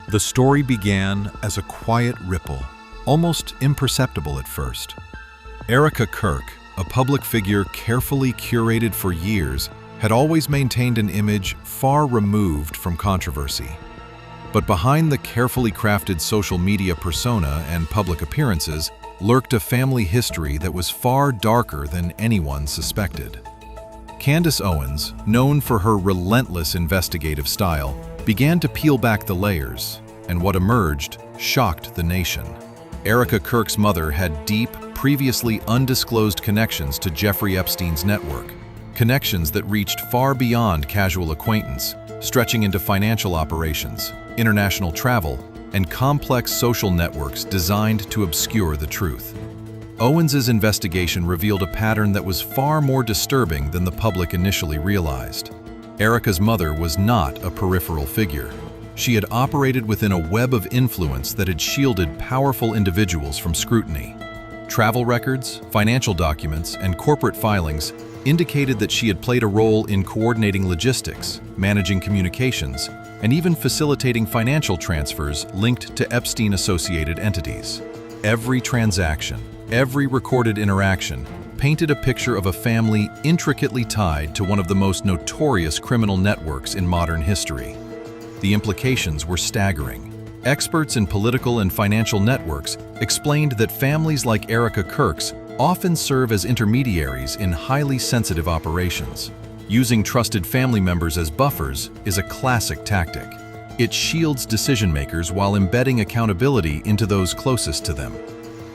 The story began as a quiet ripple, almost imperceptible at first. Erika Kirk, a public figure carefully curated for years, had always maintained an image far removed from controversy. But behind the carefully crafted social media persona and public appearances lurked a family history that was far darker than anyone suspected. Candace Owens, known for her relentless investigative style, began to peel back the layers, and what emerged shocked the nation. Erika Kirk's mother had deep, previously undisclosed connections to Jeffrey Epstein's network, connections that reached far beyond casual acquaintance, stretching into financial operations, international travel, and complex social networks designed to obscure the truth. Owens's investigation revealed a pattern that was far more disturbing than the public initially realized. Erika's mother was not a peripheral figure. She had operated within a web of influence that had shielded powerful individuals from scrutiny. Travel records, financial documents, and corporate filings indicated that she had played a role in coordinating logistics, managing communications, and even facilitating financial transfers linked to Epstein-associated entities. Every transaction, every recorded interaction, painted a picture of a family intricately tied to one of the most notorious criminal networks in modern history. The implications were staggering. Experts in political and financial networks explained that families like Erika Kirk's often serve as intermediaries in highly sensitive operations. Using trusted family members as buffers is a classic tactic. It shields decision-makers while embedding accountability into those closest to them.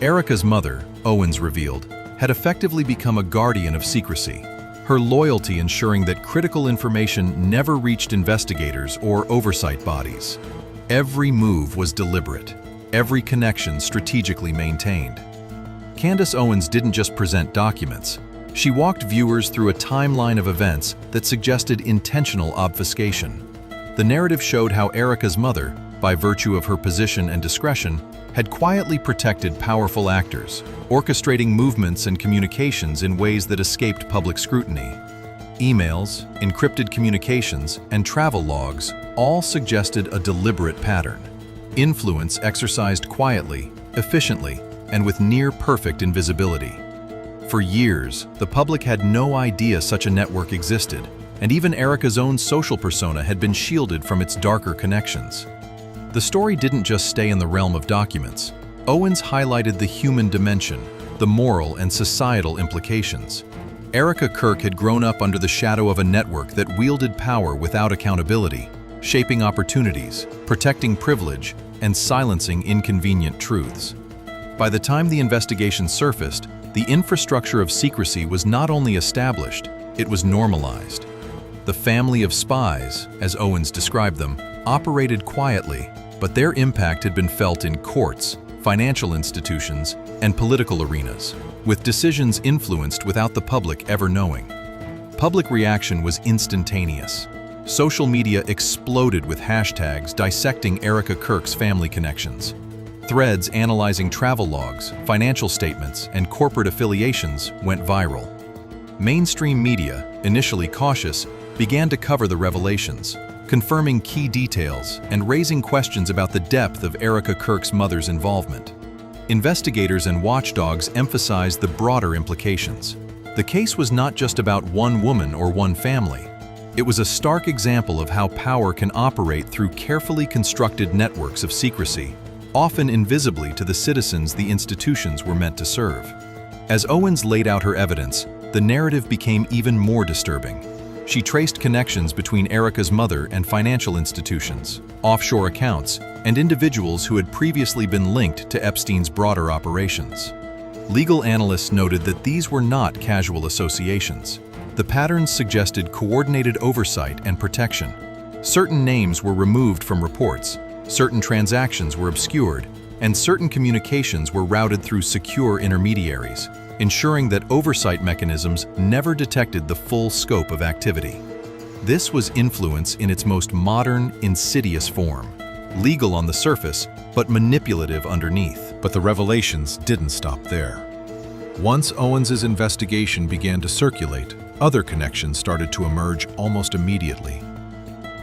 Erika's mother, Owens revealed, had effectively become a guardian of secrecy, her loyalty ensuring that critical information never reached investigators or oversight bodies. Every move was deliberate, every connection strategically maintained. Candace Owens didn't just present documents. She walked viewers through a timeline of events that suggested intentional obfuscation. The narrative showed how Erika's mother, by virtue of her position and discretion, had quietly protected powerful actors, orchestrating movements and communications in ways that escaped public scrutiny. Emails, encrypted communications, and travel logs all suggested a deliberate pattern. Influence exercised quietly, efficiently, and with near-perfect invisibility. For years, the public had no idea such a network existed, and even Erika's own social persona had been shielded from its darker connections. The story didn't just stay in the realm of documents. Owens highlighted the human dimension, the moral and societal implications. Erika Kirk had grown up under the shadow of a network that wielded power without accountability, shaping opportunities, protecting privilege, and silencing inconvenient truths. By the time the investigation surfaced, the infrastructure of secrecy was not only established, it was normalized. The family of spies, as Owens described them, operated quietly, but their impact had been felt in courts, financial institutions, and political arenas, with decisions influenced without the public ever knowing. Public reaction was instantaneous. Social media exploded with hashtags dissecting Erika Kirk's family connections. Threads analyzing travel logs, financial statements, and corporate affiliations went viral. Mainstream media, initially cautious, began to cover the revelations, confirming key details and raising questions about the depth of Erika Kirk's mother's involvement. Investigators and watchdogs emphasized the broader implications. The case was not just about one woman or one family. It was a stark example of how power can operate through carefully constructed networks of secrecy, often invisibly to the citizens the institutions were meant to serve. As Owens laid out her evidence, the narrative became even more disturbing. She traced connections between Erika's mother and financial institutions, offshore accounts, and individuals who had previously been linked to Epstein's broader operations. Legal analysts noted that these were not casual associations. The patterns suggested coordinated oversight and protection. Certain names were removed from reports, certain transactions were obscured, and certain communications were routed through secure intermediaries, ensuring that oversight mechanisms never detected the full scope of activity. This was influence in its most modern, insidious form, legal on the surface, but manipulative underneath. But the revelations didn't stop there. Once Owens's investigation began to circulate, other connections started to emerge almost immediately.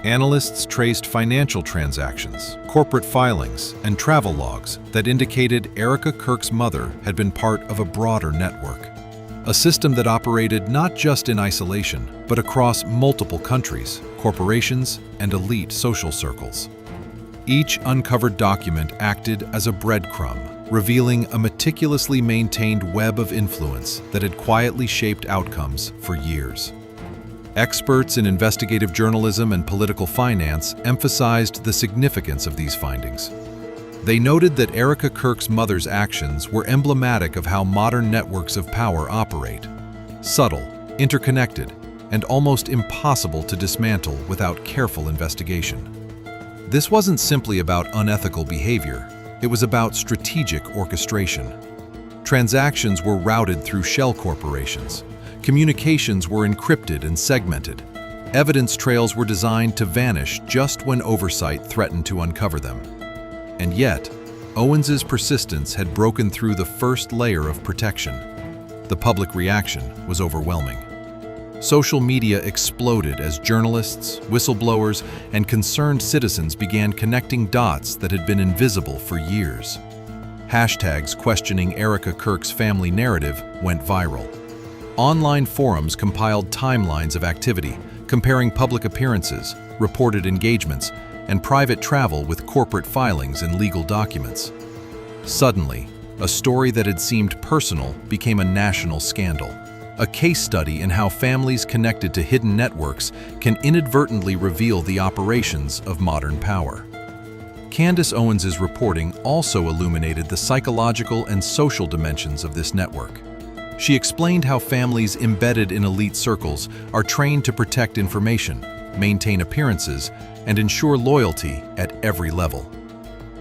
Analysts traced financial transactions, corporate filings, and travel logs that indicated Erika Kirk's mother had been part of a broader network. A system that operated not just in isolation, but across multiple countries, corporations, and elite social circles. Each uncovered document acted as a breadcrumb, revealing a meticulously maintained web of influence that had quietly shaped outcomes for years. Experts in investigative journalism and political finance emphasized the significance of these findings. They noted that Erika Kirk's mother's actions were emblematic of how modern networks of power operate: subtle, interconnected, and almost impossible to dismantle without careful investigation. This wasn't simply about unethical behavior, it was about strategic orchestration. Transactions were routed through shell corporations. Communications were encrypted and segmented. Evidence trails were designed to vanish just when oversight threatened to uncover them. And yet, Owens's persistence had broken through the first layer of protection. The public reaction was overwhelming. Social media exploded as journalists, whistleblowers, and concerned citizens began connecting dots that had been invisible for years. Hashtags questioning Erika Kirk's family narrative went viral. Online forums compiled timelines of activity, comparing public appearances, reported engagements, and private travel with corporate filings and legal documents. Suddenly, a story that had seemed personal became a national scandal, a case study in how families connected to hidden networks can inadvertently reveal the operations of modern power. Candace Owens's reporting also illuminated the psychological and social dimensions of this network. She explained how families embedded in elite circles are trained to protect information, maintain appearances, and ensure loyalty at every level.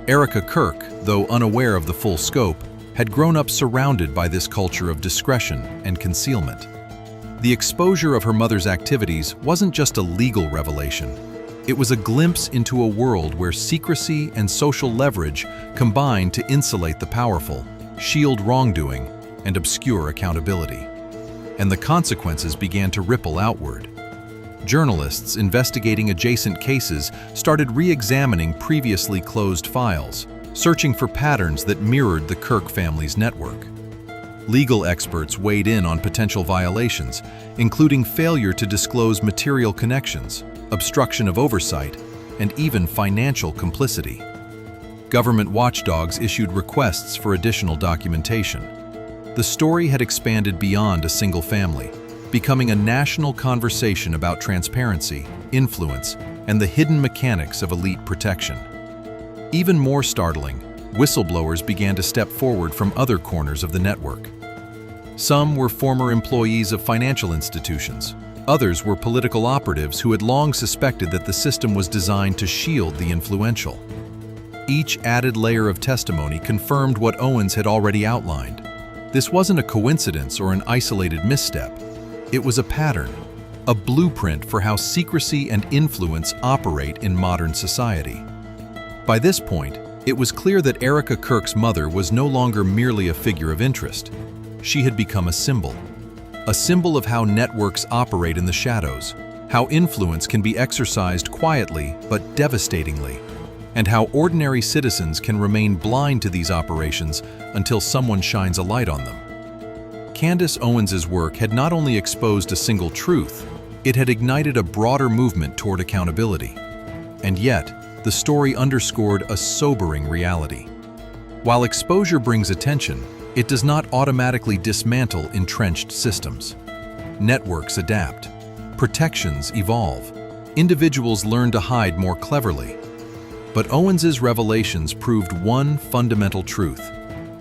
Erika Kirk, though unaware of the full scope, had grown up surrounded by this culture of discretion and concealment. The exposure of her mother's activities wasn't just a legal revelation. It was a glimpse into a world where secrecy and social leverage combined to insulate the powerful, shield wrongdoing, and obscure accountability. And the consequences began to ripple outward. Journalists investigating adjacent cases started re-examining previously closed files, searching for patterns that mirrored the Kirk family's network. Legal experts weighed in on potential violations, including failure to disclose material connections, obstruction of oversight, and even financial complicity. Government watchdogs issued requests for additional documentation. The story had expanded beyond a single family, becoming a national conversation about transparency, influence, and the hidden mechanics of elite protection. Even more startling, whistleblowers began to step forward from other corners of the network. Some were former employees of financial institutions. Others were political operatives who had long suspected that the system was designed to shield the influential. Each added layer of testimony confirmed what Owens had already outlined. This wasn't a coincidence or an isolated misstep. It was a pattern, a blueprint for how secrecy and influence operate in modern society. By this point, it was clear that Erika Kirk's mother was no longer merely a figure of interest. She had become a symbol of how networks operate in the shadows, how influence can be exercised quietly but devastatingly, and how ordinary citizens can remain blind to these operations until someone shines a light on them. Candace Owens's work had not only exposed a single truth, it had ignited a broader movement toward accountability. And yet, the story underscored a sobering reality. While exposure brings attention, it does not automatically dismantle entrenched systems. Networks adapt. Protections evolve. Individuals learn to hide more cleverly. But Owens's revelations proved one fundamental truth.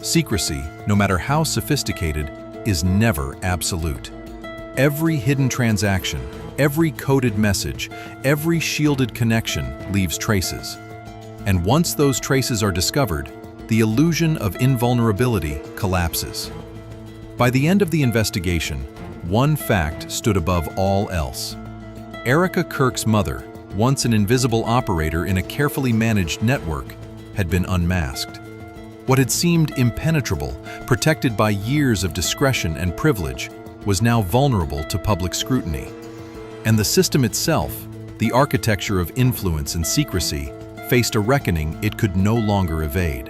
Secrecy, no matter how sophisticated, is never absolute. Every hidden transaction, every coded message, every shielded connection leaves traces. And once those traces are discovered, the illusion of invulnerability collapses. By the end of the investigation, one fact stood above all else. Erika Kirk's mother, once an invisible operator in a carefully managed network, had been unmasked. What had seemed impenetrable, protected by years of discretion and privilege, was now vulnerable to public scrutiny. And the system itself, the architecture of influence and secrecy faced a reckoning it could no longer evade.